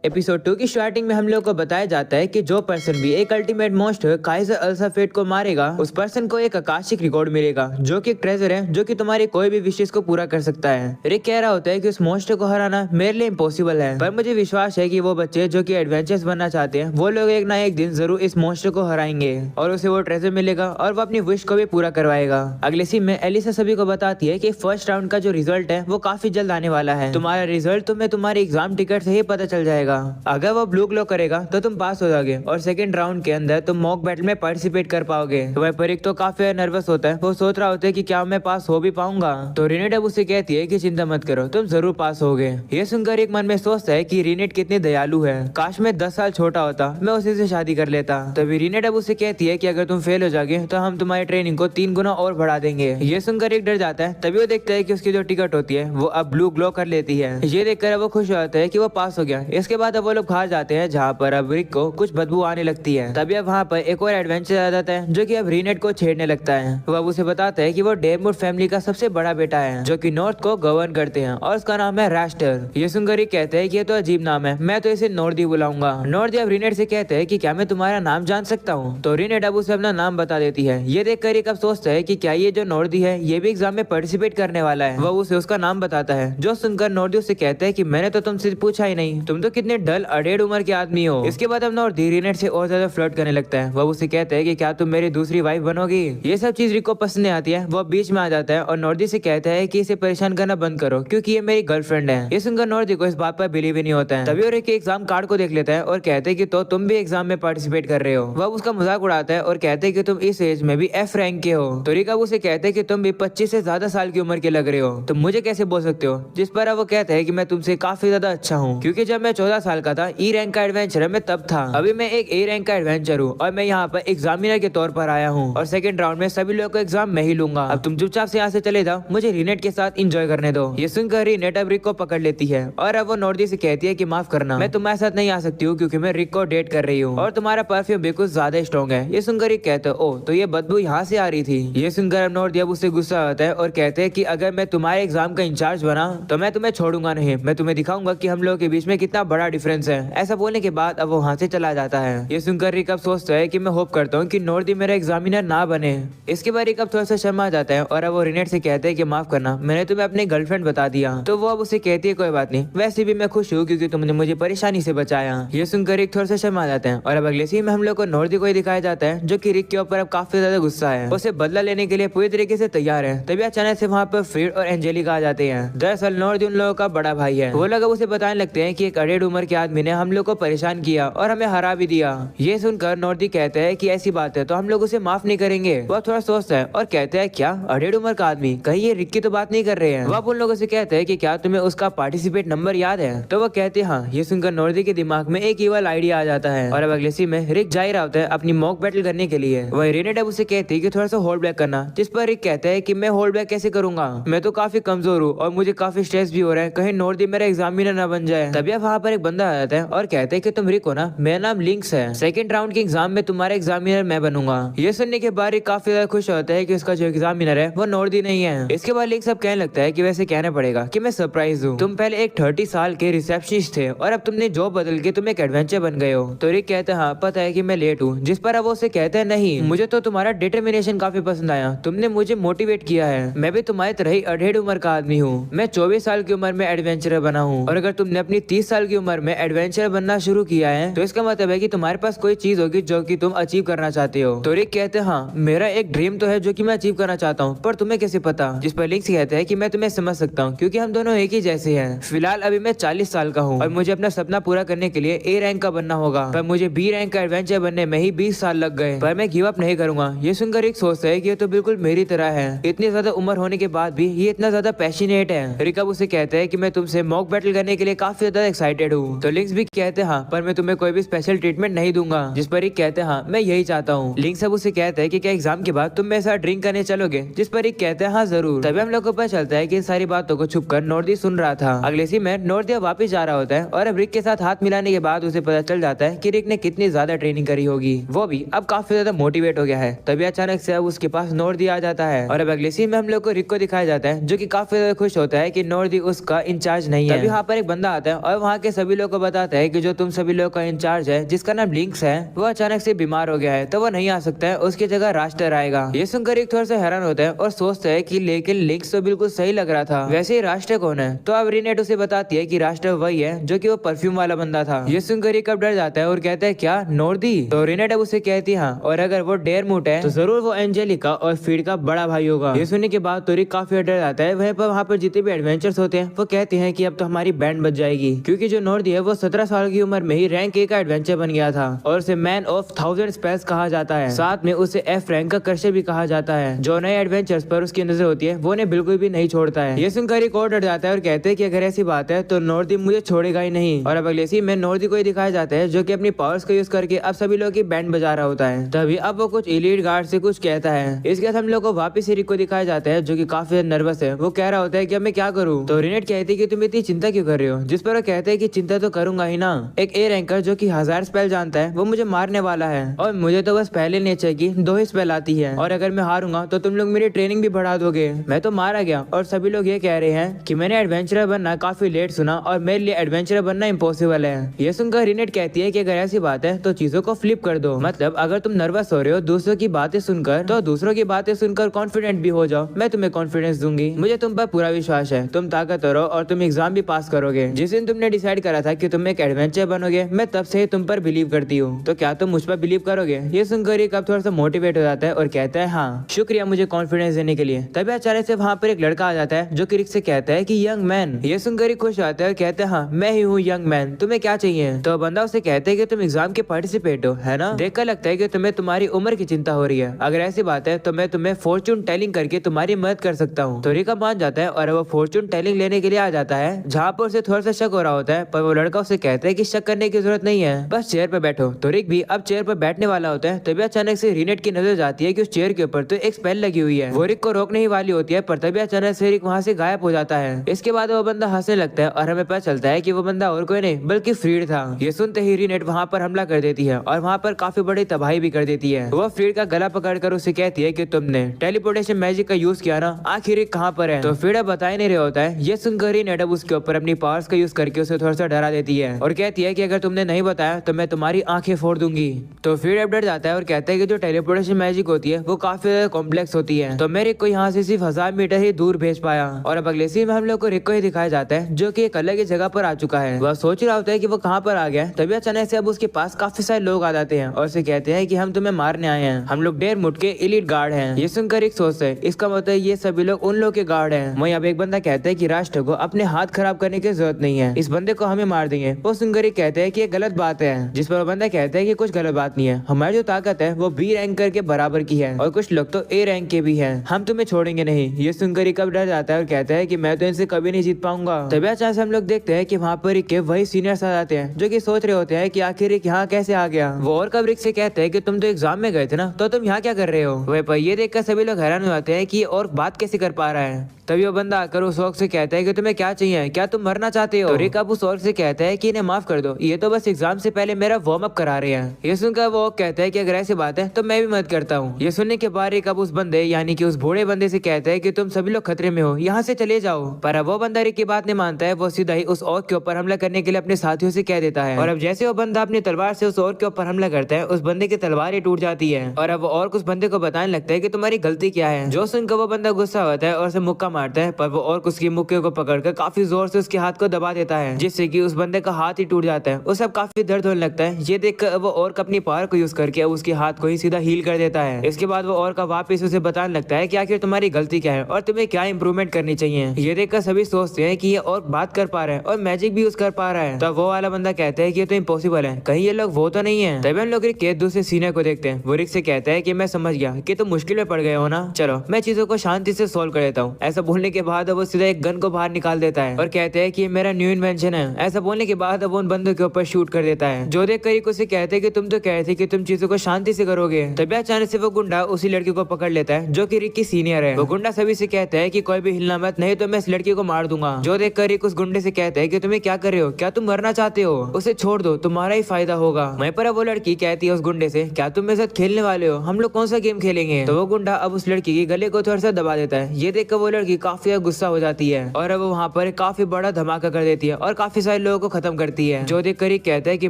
Episode 2 की starting में हम लोग को बताया जाता है कि जो पर्सन भी एक अल्टीमेट मॉन्स्टर काइजर अल्साफेट को मारेगा उस पर्सन को एक आकाशिक रिकॉर्ड मिलेगा जो कि एक ट्रेजर है जो कि तुम्हारी कोई भी विशेष को पूरा कर सकता है। रिक कह रहा होता है कि उस मॉन्स्टर को हराना मेरे लिए इम्पॉसिबल है, पर मुझे विश्वास है कि वो बच्चे जो कि एडवेंचर्स बनना चाहते हैं वो लोग एक ना एक दिन जरूर इस मॉन्स्टर को हराएंगे और उसे वो ट्रेजर मिलेगा और वो अपनी विश को भी पूरा करवाएगा। अगले सीन में एलिसा सभी को बताती है कि फर्स्ट राउंड का जो रिजल्ट है वो काफी जल्द आने वाला है। तुम्हारा रिजल्ट तुम्हें तुम्हारे एग्जाम टिकट से ही पता चल जाएगा। अगर वो ब्लू ग्लो करेगा तो तुम पास हो जाओगे और सेकंड राउंड के अंदर तुम मॉक बैटल में पार्टिसिपेट कर पाओगे। वह परिक तो काफी नर्वस होता है, वो सोच रहा होता है कि क्या मैं पास हो भी पाऊंगा। तो रिनेट अब उसे कहती है कि चिंता मत करो, तुम जरूर पास होगे। ये सुनकर एक मन में सोचता है कि रिनेट कितनी दयालु है, काश मैं 10 साल छोटा होता, मैं उसी से शादी कर लेता। तभी रिनेट अब उसे कहती है कि अगर तुम फेल हो जाओगे तो हम तुम्हारी ट्रेनिंग को 3 गुना और बढ़ा देंगे। ये सुनकर एक डर जाता है, तभी वो देखता है कि उसकी जो टिकट होती है वो अब ब्लू ग्लो कर लेती है। ये देखकर वो खुश होता है कि वो पास हो गया। इसके बाद अब वो लोग बाहर जाते हैं जहाँ पर अब रिक को कुछ बदबू आने लगती है। तभी अब वहाँ पर एक और एडवेंचर आ जाता है जो कि अब रिनेट को छेड़ने लगता है। वो अब उसे बताता है कि वो डेयरवुड फैमिली का सबसे बड़ा बेटा है जो कि नॉर्थ को गवर्न करते हैं और उसका नाम है रास्टर। ये सुनकर रिक कहते हैं कि ये तो अजीब नाम है, मैं तो इसे नॉर्दी बुलाऊंगा। नॉर्दी अब रिनेट से कहते हैं कि क्या मैं तुम्हारा नाम जान सकता हूँ। तो रिनेट अब उसे अपना नाम बता देती है। ये देखकर रिक अब सोचता है कि क्या ये जो नॉर्दी है ये भी एग्जाम में पार्टिसिपेट करने वाला है। वो उसे उसका नाम बताता है, जो सुनकर नॉर्दी उससे कहता है कि मैंने तो तुमसे पूछा ही नहीं, तुम तो कितने डल अडेढ़ उम्र के आदमी हो। इसके बाद अब नॉर्दी रिनेट से और ज्यादा फ्लर्ट करने लगता है। वो उसे कहता है कि क्या तुम मेरी दूसरी वाइफ बनोगी। ये सब चीज रिक को पसंद नहीं आती है। वो बीच में आ जाता है और नॉर्दी से कहता है कि इसे परेशान करना बंद करो क्योंकि ये मेरी गर्लफ्रेंड है। ये सुनकर नॉर्दी को इस बात पर बिलीव ही नहीं होता है। तभी वो रिक के एग्जाम कार्ड को देख लेता है और कहते हैं कि तो तुम भी एग्जाम में पार्टिसिपेट कर रहे हो। वह उसका मजाक उड़ाता है और कहते हैं कि तुम इस एज में भी F रैंक के हो। तो रिक अब उसे कहते हैं कि तुम भी 25 से ज्यादा साल की उम्र के लग रहे हो, तुम मुझे कैसे बोल सकते हो। जिस पर अब वो कहता है कि मैं तुमसे काफी ज्यादा अच्छा हूँ क्योंकि जब मैं 14 साल का था E रैंक का एडवेंचर मैं तब था, अभी मैं एक A रैंक का एडवेंचर हूँ और मैं यहाँ पर एग्जामिनर के तौर पर आया हूँ और सेकंड राउंड में सभी लोगों को एग्जाम मैं ही लूंगा। अब तुम चुपचाप से यहाँ से चले जाओ, मुझे रिनेट के साथ एंजॉय करने दो। ये सुनकर रिनेट अब रिक को पकड़ लेती है और अब वो नॉर्दी से कहती है कि माफ करना, मैं तुम्हारे साथ नहीं आ सकती हूँ क्योंकि मैं रिक को डेट कर रही हूँ और तुम्हारा परफ्यूम भी कुछ ज्यादा स्ट्रॉन्ग है। ये सुनकर रिक कहते हैं ओ तो ये बदबू यहाँ से आ रही थी। ये सुनकर अब नॉर्दी अब उससे गुस्सा आता है और कहते हैं कि अगर मैं तुम्हारे एग्जाम का इंचार्ज बना तो मैं तुम्हें छोड़ूंगा नहीं, मैं तुम्हें दिखाऊंगा कि हम लोगों के बीच में कितना बड़ा डिफरेंस है। ऐसा बोलने के बाद अब वो वहाँ से चला जाता है। ये सुनकर रिक अब सोचता है कि मैं होप करता हूँ कि नॉर्दी मेरा एग्जामिनर ना बने। इसके बाद रिक अब थोड़ा सा शर्मा जाता है और अब वो रिनेट से कहते हैं कि माफ करना, मैंने तुम्हें अपनी गर्लफ्रेंड बता दिया। तो वो अब उसे कहती है कोई बात नहीं, वैसे भी मैं खुश हूँ क्योंकि तुमने मुझे परेशानी से बचाया। ये सुनकर रिक थोड़ा सा शर्मा जाते हैं और अब अगले सीन में हम लोग को नॉर्दी को दिखाया जाता है जो कि रिक के ऊपर अब काफी ज्यादा गुस्सा है, उसे बदला लेने के लिए पूरी तरीके से तैयार है। तभी अचानक से वहाँ पर फ्रीड और एंजेलिका आ जाते हैं। दरअसल नॉर्दी उन लोगों का बड़ा भाई है। वो लोग अब उसे बताने लगते हैं कि एक अडेढ़ उम्र के आदमी ने हम लोग को परेशान किया और हमें हरा भी दिया। ये सुनकर नॉर्दी कहते हैं कि ऐसी बात है तो हम लोग उसे माफ नहीं करेंगे। वो थोड़ा सोचता है और कहते हैं क्या अडेढ़ उम्र का आदमी, कहीं ये रिक की तो बात नहीं कर रहे हैं। वो उन लोगों से कहते हैं कि क्या तुम्हें उसका पार्टिसिपेट नंबर याद है। तो वो कहते हैं हाँ। ये सुनकर नॉर्दी के दिमाग में एक इवल आइडिया आ जाता है और अब अगले सीन में रिक जा ही रहा होता है अपनी मॉक बैटल करने के लिए। वही रिनेट अब उसे कहती है कि थोड़ा सा होल्ड बैक करना, जिस पर रिक कहता है कि मैं होल्ड बैक कैसे करूंगा, मैं तो काफी कमजोर हूँ और मुझे काफी स्ट्रेस भी हो रहा है, कहीं नॉर्दी मेरा एग्जामिनर न बन जाए। तभी वहाँ पर एक बंदा आ जाता है और कहते हैं कि तुम रिक हो ना, मेरा नाम लिंक्स है, सेकंड राउंड के एग्जाम में तुम्हारा एग्जामिनर मैं बनूंगा। ये सुनने के बाद रिक काफी ज्यादा खुश होता है कि उसका जो एग्जामिनर है वो नॉर्दी नहीं है। इसके बाद लिंक्स अब कहने लगता है कि वैसे कहना पड़ेगा कि मैं सरप्राइज हूँ, तुम पहले एक 30 साल के रिसेप्शनिस्ट थे और अब तुमने जॉब बदल के तुम एक एडवेंचर बन गए हो। तो रिक कहता है हाँ पता है कि मैं लेट हूँ। जिस पर अब वो उसे कहते हैं नहीं, मुझे तो तुम्हारा डिटर्मिनेशन काफी पसंद आया, तुमने मुझे मोटिवेट किया है, मैं भी तुम्हारी तरह ही अडेढ़ उम्र का आदमी हूँ। मैं 24 साल की उम्र में एडवेंचरर बना हूँ और अगर तुमने अपनी 30 साल की उम्र में एडवेंचर बनना शुरू किया है तो इसका मतलब है कि तुम्हारे पास कोई चीज होगी जो कि तुम अचीव करना चाहते हो। तो रिक कहते हैं हाँ मेरा एक ड्रीम तो है जो कि मैं अचीव करना चाहता हूँ, पर तुम्हें कैसे पता। जिस पर लिंक्स कहते हैं कि मैं तुम्हें समझ सकता हूँ क्योंकि हम दोनों एक ही जैसे हैं। फिलहाल अभी मैं 40 साल का हूँ और मुझे अपना सपना पूरा करने के लिए A रैंक का बनना होगा, पर मुझे B रैंक का एडवेंचर बनने में ही 20 साल लग गए, पर मैं गिव अप नहीं करूंगा। ये सुनकर रिक सोचता है कि ये तो बिल्कुल मेरी तरह है, इतनी ज्यादा उम्र होने के बाद भी ये इतना ज्यादा पैशनेट है। रिक अब उसे कहते हैं कि मैं तुमसे मॉक बैटल करने के लिए काफी ज्यादा एक्साइटेड हूँ। तो लिंक्स भी कहते हैं हाँ पर मैं तुम्हें कोई भी स्पेशल ट्रीटमेंट नहीं दूंगा। जिस पर रिक कहते हैं हाँ मैं यही चाहता हूँ। लिंक्स अब उसे कहते हैं कि क्या एग्जाम के बाद तुम मेरे साथ ड्रिंक करने चलोगे। जिस पर रिक कहते हैं हाँ जरूर। तभी हम लोग को पता चलता है कि सारी बातों को छुपकर नॉर्दी सुन रहा था। अगले सीन में नॉर्दी वापस जा रहा होता है और अब रिक के साथ हाथ मिलाने के बाद उसे पता चल जाता है कि रिक ने कितनी ज्यादा ट्रेनिंग करी होगी, वो भी अब काफी ज्यादा मोटिवेट हो गया है। तभी अचानक से अब उसके पास नॉर्दी आ जाता है और अब अगले सीन में हम लोग को रिक को दिखाया जाता है जो कि काफी ज्यादा खुश होता है कि नॉर्दी उसका इंचार्ज नहीं है। तभी वहाँ पर एक बंदा आता है और वहाँ के सभी सभी लोग को बताता है कि जो तुम सभी लोग का इंचार्ज है जिसका नाम लिंक्स है वो अचानक से बीमार हो गया है, तो वो नहीं आ सकता है, उसकी जगह रास्टर आएगा। ये सुनकर एक थोड़ा सा हैरान होता है और सोचता है कि लेकिन लिंक्स तो बिल्कुल सही लग रहा था, वैसे ही रास्टर कौन है? तो अब रीनेट उसे बताती है कि रास्टर वही है जो कि वो परफ्यूम वाला बंदा था। ये सुनकर एक डर जाता है और कहता है क्या नॉर्दी? तो रीनेट अब उसे कहती है हाँ, और अगर वो डेयरमूट है तो जरूर वो एंजेलिका और फीड का बड़ा भाई होगा। ये सुनने के बाद तोरिक काफी डर जाता है। वहाँ पर जितने भी एडवेंचर्स होते हैं वो कहते हैं कि अब तो हमारी बैंड बच जाएगी, क्योंकि जो नॉर्दी है वो 17 साल की उम्र में ही रैंक 1 का एडवेंचर बन गया था और उसे मैन ऑफ 1000 स्पेल्स कहा जाता है। साथ में उसे एफ रैंक का क्रशर भी कहा जाता है। जो नए एडवेंचर्स पर उसकी नजर होती है वो उन्हें बिल्कुल भी नहीं छोड़ता है। ये सुनकर एक और डर जाता है और कहते हैं कि अगर ऐसी बात है तो नॉर्दी मुझे छोड़ेगा ही नहीं। और अब अगले सीन में नॉर्दी को ही दिखाया जाता है जो कि अपनी पावर्स का यूज करके अब सभी लोग की बैंड बजा रहा होता है। तभी अब वो कुछ एलीट गार्ड से कुछ कहता है। इसके बाद हम लोग को वापिस रिक को दिखाया जाता है जो कि काफी नर्वस है। वो कह रहा होता है कि अब मैं क्या करूं? तो रीनेट कहती है कि तुम इतनी चिंता क्यों कर रहे हो? जिस पर वो कहते हैं कि चिंता तो करूंगा ही ना। एक ए रैंकर जो कि 1000 स्पेल जानता है वो मुझे मारने वाला है और मुझे तो बस पहले नेचर की 2 ही स्पेल आती है, और अगर मैं हारूंगा तो तुम लोग मेरी ट्रेनिंग भी बढ़ा दोगे। मैं तो मारा गया और सभी लोग ये कह रहे हैं कि मैंने एडवेंचरर बनना काफी लेट सुना और मेरे लिए एडवेंचरर बनना इम्पॉसिबल है। ये सुनकर रीनेट कहती है कि अगर ऐसी बात है तो चीजों को फ्लिप कर दो, मतलब अगर तुम नर्वस हो रहे हो दूसरों की बातें सुनकर तो दूसरों की बातें सुनकर कॉन्फिडेंट भी हो जाओ। मैं तुम्हें कॉन्फिडेंस दूंगी, मुझे तुम पर पूरा विश्वास है, तुम ताकतवर हो और तुम एग्जाम भी पास करोगे। जिस दिन तुमने डिसाइड करा था कि तुम एक एडवेंचर बनोगे मैं तब से ही तुम पर बिलीव करती हूँ, तो क्या तुम मुझ पर बिलीव करोगे? ये सुनकर एक अब थोड़ा सा मोटिवेट हो जाता है और कहता है हाँ शुक्रिया मुझे कॉन्फिडेंस देने के लिए। तभी अचानक से वहाँ पर एक लड़का आ जाता है जो कि रिक से कहता है कि यंग मैन। ये सुनकर ही खुश आता है और कहता है हाँ मैं ही हूँ यंग मैन, तुम्हें क्या चाहिए? तो बंदा उसे कहता है कि तुम एग्जाम के पार्टिसिपेट हो है ना, देखकर लगता है कि तुम्हें तुम्हारी उम्र की चिंता हो रही है, अगर ऐसी बात है तो मैं तुम्हें फॉर्चून टेलिंग करके तुम्हारी मदद कर सकता हूँ। तो रिका मान जाता है और वो फॉर्चून टेलिंग लेने के लिए आ जाता है, जहाँ पर उसे थोड़ा सा शक हो रहा होता है, पर वो लड़का उसे कहता है कि शक करने की जरूरत नहीं है, बस चेयर पर बैठो। तो रिक भी अब चेयर पर बैठने वाला होता है, तभी अचानक से रीनेट की नजर जाती है कि उस चेयर के ऊपर तो एक स्पेल लगी हुई है। वो रिक को रोकने ही वाली होती है, पर तभी अचानक से रिक वहाँ से गायब हो जाता है। इसके बाद वो बंदा हंसने लगता है और हमें पता चलता है कि वो बंदा और कोई नहीं बल्कि फ्रीड था। ये सुनते ही रीनेट वहाँ पर हमला कर देती है और वहाँ पर काफी बड़ी तबाही भी कर देती है। वो फ्रीड का गला पकड़कर उसे कहती है कि तुमने टेलीपोर्टेशन मैजिक का यूज किया ना, आखिर रिक कहाँ पर है? तो फ्रीड अब बता ही नहीं रहा होता है। ये सुनकर रीनेट अब उसके ऊपर अपनी पावर्स का यूज करके उसे थोड़ा सा डरा देती है और कहती है कि अगर तुमने नहीं बताया तो मैं तुम्हारी आंखें फोड़ दूंगी। तो फ्रीड अब डर जाता है और कहता है कि जो टेलीपोर्टेशन मैजिक होती है वो काफी ज्यादा कॉम्प्लेक्स होती है, तो मैं रिक को यहाँ से सिर्फ 1000 मीटर ही दूर भेज पाया। और अब अगले सीन में हम लोग को रिक को ही दिखाया जाता है जो कि एक अलग ही जगह पर आ चुका है। वह सोच रहा होता है कि वो कहाँ पर आ गया, तभी अचानक से अब उसके पास काफी सारे लोग आ जाते हैं और उसे कहते हैं कि हम तुम्हें मारने आए हैं, हम लोग डेयरमूट के एलीट गार्ड हैं। ये सुनकर रिक सोचता है इसका मतलब ये सभी लोग उन लोग के गार्ड हैं। वहीं अब एक बंदा कहता है कि राष्ट्र को अपने हाथ खराब करने की जरूरत नहीं है, इस बंदे को हमें मार देंगे। वो सुनकर रिक कहते हैं कि ये गलत बात है, जिस पर वो बंदा कहता है कि कुछ गलत बात नहीं है, हमारी जो ताकत है वो बी रैंक के बराबर की है और कुछ लोग तो ए रैंक के भी हैं, हम तुम्हें छोड़ेंगे नहीं। ये सुनकर रिक अब डर जाता है और कहता है कि मैं तो इनसे कभी नहीं जीत पाऊंगा। तभी अचानक से हम लोग देखते हैं कि वहाँ पर रिक के वही सीनियर्स आ जाते हैं जो कि सोच रहे होते हैं कि आखिर रिक यहाँ कैसे आ गया। वो और कब रिक से कहते हैं कि तुम तो एग्जाम में गए थे ना, तो तुम यहाँ क्या कर रहे हो? वह पर ये देखकर सभी लोग हैरान हो जाते हैं कि ये और बात कैसे कर पा रहा है। तभी वो बंदा आकर उस औरत से कहता है कि तुम्हें क्या चाहिए, क्या तुम मरना चाहते हो? तो रिक अब उस औरत से कहता है कि इन्हें माफ कर दो, ये तो बस एग्जाम से पहले मेरा वार्म अप करा रहे हैं। ये सुनकर वो कहता है कि अगर ऐसी बात है तो मैं भी मदद करता हूँ। ये सुनने के बाद रिक अब उस बंदे यानी कि उस बूढ़े बंदे से कहता है कि तुम सभी लोग खतरे में हो, यहाँ से चले जाओ। पर अब वो बंदा रिक की बात नहीं मानता है, वो सीधा ही उस औरत के ऊपर हमला करने के लिए अपने साथियों से कह देता है। और अब जैसे वो बंदा अपनी तलवार से उस औरत के ऊपर हमला करता है, उस बंदे की तलवार ही टूट जाती है और अब और उस बंदे को बताने लगता है कि तुम्हारी गलती क्या है। जो सुनकर वो बंदा गुस्सा होता है और उसे मुक्का मारता है, पर वो और उसकी मुक्के को पकड़कर काफी जोर से उसके हाथ को दबा देता है, जिससे कि उस बंदे का हाथ ही टूट जाता है। उसे अब काफी दर्द होने लगता है। ये देखकर वो और अपनी पावर को यूज करके उसके हाथ को ही सीधा हील कर देता है। इसके बाद वो और का वापस उसे बताने लगता है कि आखिर तुम्हारी गलती क्या है और तुम्हें क्या इंप्रूवमेंट करनी चाहिए। ये देखकर सभी सोचते हैं कि ये और बात कर पा रहा है और मैजिक भी यूज कर पा रहा है। तो वो वाला बंदा कहता है कि ये तो इम्पॉसिबल है, कहीं ये लोग वो तो नहीं है। तभी हम लोग रिक के दूसरे सीनियर को देखते हैं। वो रिक से कहता है कि मैं समझ गया कि तुम मुश्किल में पड़ गए हो ना, चलो मैं चीजों को शांति से सोल्व कर देता हूँ। ऐसा बोलने के बाद वो सीधा एक गन को बाहर निकाल देता है और कहते हैं कि ये मेरा न्यू इन्वेंशन है। ऐसा बोलने के बाद वो उन बंदों के ऊपर शूट कर देता है। जो देख कर उसे कहते हैं कि तुम तो कहते थे कि तुम चीजों को शांति से करोगे। तभी अचानक से वो गुंडा उसी लड़की को पकड़ लेता है जो कि रिक की सीनियर है। वो गुंडा सभी से कहता है कि कोई भी हिलना मत, नहीं तो मैं इस लड़की को मार दूंगा। जो देख कर रिक उस गुंडे से कहता है कि तुम्हें क्या कर रहे हो, क्या तुम मरना चाहते हो? उसे छोड़ दो, तुम्हारा ही फायदा होगा। वहीं पर वो लड़की कहती है उस गुंडे से, क्या तुम मेरे साथ खेलने वाले हो, हम लोग कौन सा गेम खेलेंगे? तो वो गुंडा अब उस लड़की के गले को थोड़ा सा दबा देता है। ये देखकर वो लड़की काफी गुस्सा हो जाती है और अब वहाँ पर काफी बड़ा धमाका कर देती है और काफी सारे लोगों को खत्म करती है। जो देखकर रिक कहता है कि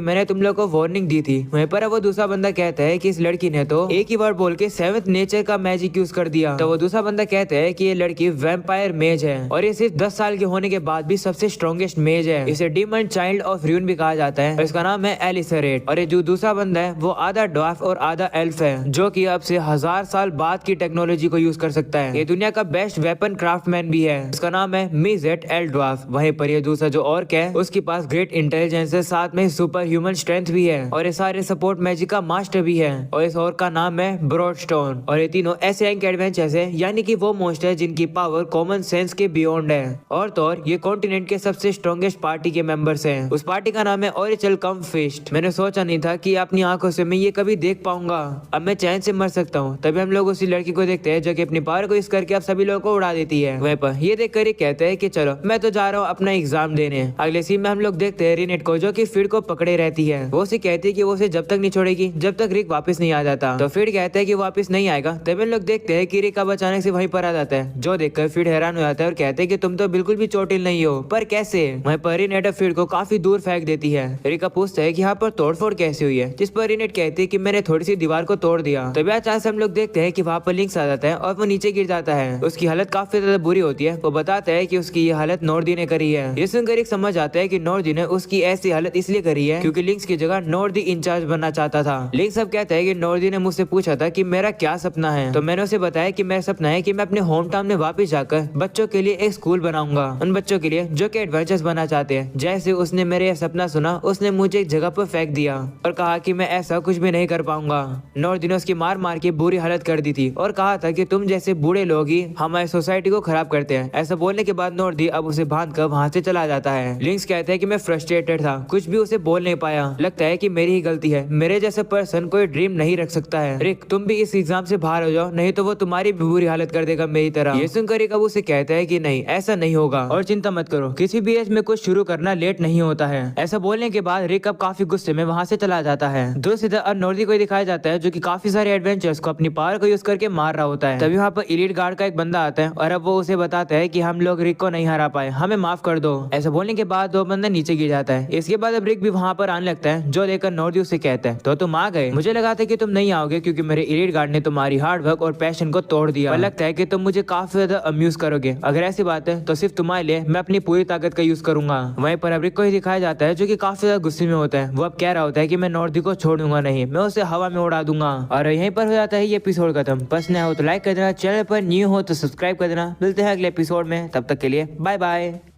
मैंने तुम लोगों को वार्निंग दी थी। वहीं पर वो दूसरा बंदा कहता है कि इस लड़की ने तो एक ही वर्ड बोल के 7th नेचर का मैजिक यूज कर दिया। तो वो दूसरा बंदा कहता है कि ये लड़की वैम्पायर मेज है और ये सिर्फ 10 साल के होने के बाद भी सबसे स्ट्रॉन्गेस्ट मेज है। इसे डीमन चाइल्ड ऑफ र्यून भी कहा जाता है। इसका नाम है एलिसरेट। और ये जो दूसरा बंदा है वो आधा ड्वार्फ और आधा एल्फ है, जो कि अब से 1000 साल बाद की टेक्नोलॉजी को यूज कर सकता है। ये दुनिया का बेस्ट वेपन क्राफ्टमैन भी है। इसका नाम है मिजेट एल ड्वार्फ। वहीं पर ये दूसरा जो ऑर्क है उसके पास ग्रेट इंटेलिजेंस है, साथ में सुपर ह्यूमन स्ट्रेंथ भी है और ये सारे सपोर्ट मैजिक का मास्टर भी है। और इस ऑर्क का नाम है ब्रॉडस्टोन। और ये तीनों ऐसे एडवेंचर्स है, यानी कि वो मोस्ट है जिनकी पावर कॉमन सेंस के बियॉन्ड है। और तो और ये कॉन्टिनेंट के सबसे स्ट्रॉन्गेस्ट पार्टी के मेंबर्स हैं। उस पार्टी का नाम है ओरिचल कम फिस्ट। मैंने सोचा नहीं था कि अपनी आंखों से मैं ये कभी देख पाऊंगा। अब मैं चैन से मर सकता हूँ। तभी हम लोग उसी लड़की को देखते हैं जो कि अपनी पावर को यूज करके अब सभी लोगों को उड़ा देती है। वहीं पर ये देखकर ये कहते हैं कि चलो मैं तो जा रहा हूँ अपना एग्जाम देने। अगले सीन में हम लोग देखते हैं रिनेट को, जो कि फिड को पकड़े रहती है। वो उसे कहती है कि वो उसे जब तक नहीं छोड़ेगी जब तक रिक वापस नहीं आ जाता। तो फिड कहता है कि वापस नहीं आएगा। तभी हम लोग देखते हैं कि रिक अब अचानक से वहीं पर आ जाता है, जो देखकर फिड हैरान हो जाता है और कहते हैं कि तुम तो बिल्कुल भी चोटिल नहीं हो, पर कैसे। वहीं पर रिनेट फिड को काफी दूर फेंक देती है। रिका पूछता है कि यहाँ पर तोड़फोड़ कैसे हुई है, जिस पर रिनेट कहती है कि मैंने थोड़ी सी दीवार को तोड़ दिया। तभी अचानक से हम लोग देखते हैं कि वहाँ पर लिंक्स आ जाता है और वो नीचे गिर जाता है। उसकी हालत काफी ज्यादा बुरी होती है। वो बताता है कि उसकी ये हालत नॉर्दी ने करी है। ये सुनकर रिक समझ आता है कि नॉर्दी ने उसकी ऐसी हालत इसलिए करी है क्योंकि लिंक्स की जगह नॉर्दी इंचार्ज बनना चाहता था। लिंक्स अब कहता है कि नॉर्दी ने मुझसे पूछा था कि मेरा क्या सपना है। तो मैंने उसे बताया कि मेरा सपना है कि मैं अपने होम टाउन में वापस जाकर बच्चों के लिए एक स्कूल बनाऊंगा, उन बच्चों के लिए जो कि एडवेंचर्स बनना चाहते हैं। जैसे उसने मेरे यह सपना सुना, उसने मुझे एक जगह पर फेंक दिया और कहा कि मैं ऐसा कुछ भी नहीं कर पाऊंगा। नॉर्दी ने उसकी मार मार के बुरी हालत कर दी थी और कहा था कि तुम जैसे बूढ़े लोग ही हमारी सोसाइटी को खराब करते हैं। ऐसा बोलने के बाद नॉर्दी अब उसे बांध कर वहाँ से चला जाता है। लिंक्स कहते हैं कि मैं फ्रस्ट्रेटेड था, कुछ भी उसे बोल नहीं पाया। लगता है कि मेरी ही गलती है। मेरे जैसे पर्सन कोई ड्रीम नहीं रख सकता है। रिक तुम भी इस एग्जाम से बाहर हो जाओ, नहीं तो वो तुम्हारी भी बुरी हालत कर देगा मेरी तरह। ये सुनकर रिक अब उसे कहता है कि नहीं, ऐसा नहीं होगा और चिंता मत करो, किसी भी एज में कुछ शुरू करना लेट नहीं होता है। ऐसा बोलने के बाद रिक अब काफी गुस्से में वहाँ से चला जाता है। दूसरी तरफ अब नॉर्दी को दिखाया जाता है जो कि काफी सारे एडवेंचर्स को अपनी पावर को यूज करके मार रहा होता है। तभी वहाँ पर एलीट गार्ड का एक बंदा आता है और अब वो उसे बताता है कि हम लोग रिक को नहीं हरा पाए, हमें माफ कर दो। ऐसा बोलने के बाद वो बंदा नीचे गिर जाता है। इसके बाद अब रिक भी वहाँ पर आने लगता है, जो देखकर नॉर्दी उसे कहता है तो तुम आ गए। मुझे लगा था कि तुम नहीं आओगे क्योंकि मेरे एलीट गार्ड ने तुम्हारी हार्ड वर्क और पैशन को तोड़ दिया। पर लगता है कि तुम मुझे काफी ज्यादा अम्यूज करोगे। अगर ऐसी बात है तो सिर्फ तुम्हारे लिए मैं अपनी पूरी ताकत का यूज करूंगा। वहीं पर अब रिक को ही दिखाया जाता है जो कि काफी ज्यादा गुस्से में होता है। वो अब कह रहा होता है कि मैं नॉर्दी को छोड़ूंगा नहीं, मैं उसे हवा में उड़ा दूंगा। और यहीं पर हो जाता है ये एपिसोड खत्म। पसंद आया हो तो लाइक कर देना, चैनल पर न्यू हो तो सब्सक्राइब कर देना। मिलते हैं अगले एपिसोड में, तब तक के लिए बाय बाय।